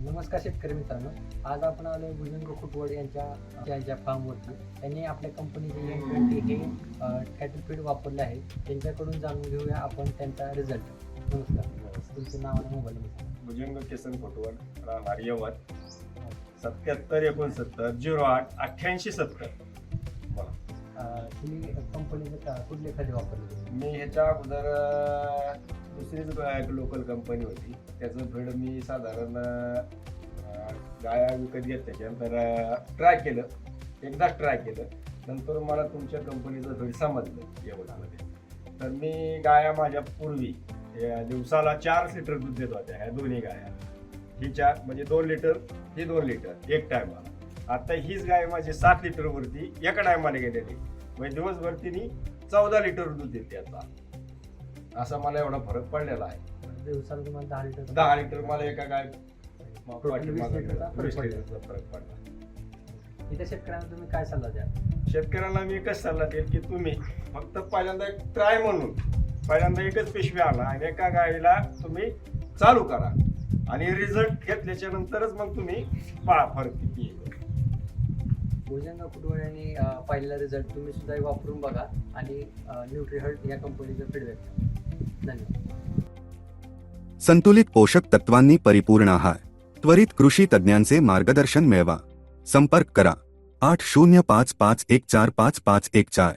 नमस्कार शेतकरी मित्रांनो, आज आपण आलो भुजंग खुटवड यांच्या फार्मवरती. त्यांनी आपल्या कंपनीचे N20 हे कॅटल फीड वापरले आहे. त्यांच्याकडून जाणून घेऊया आपण त्यांचा रिझल्ट. नमस्कार, तुमचं नाव आणि मोबाईल नंबर. भुजंग किसन खुटवड, राहणार यवत, 77 69 08 88 70. तुम्ही कंपनीचं कुठले खते वापरले? मी ह्याच्या अगोदर दुसरीच लोकल कंपनी होती, त्याचं फीड मी साधारण गाया विकत घेतल्याच्यानंतर ट्राय केलं, एकदाच ट्राय केलं. नंतर मला तुमच्या कंपनीचं फीड समजलं यवतमध्ये. तर मी गाया माझ्या पूर्वी दिवसाला 4 लिटर दूध देत होत्या. ह्या दोन्ही गाया ही 4 म्हणजे 2 लिटर ही 2 लिटर एक टायमाला. आता हीच गाय माझी 7 लिटरवरती एका टायमाला गेलेली, म्हणजे दिवसभर तिने 14 लिटर दूध देते. आता असा मला एवढा फरक पडलेला आहे. दिवसाला तुम्हाला 10 लिटर मला एका गाय टोटल 20 लिटरचा फरक पडला. फरक पडला. इथे शेतकऱ्यांना तुम्ही काय सल्ला द्या? शेतकऱ्याला मी एकच सल्ला देईल की तुम्ही फक्त पहिल्यांदा एक ट्राय म्हणून पहिल्यांदा एकच पिशवी आणा आणि एका गायीला तुम्ही चालू करा आणि रिझल्ट घेतल्याच्या नंतरच मग तुम्ही पहा फरक किती आहे. भुजंग खुटवड यांनी पाहिलेला रिझल्ट तुम्ही सुद्धा वापरून बघा आणि न्यूट्रीहर्ट या कंपनीचं फीडबॅक द्या. धन्यवाद. संतुलित पोषक तत्वांनी परिपूर्ण आहार, त्वरित कृषी तज्ञांचे मार्गदर्शन मिळवा. संपर्क करा 8055145514.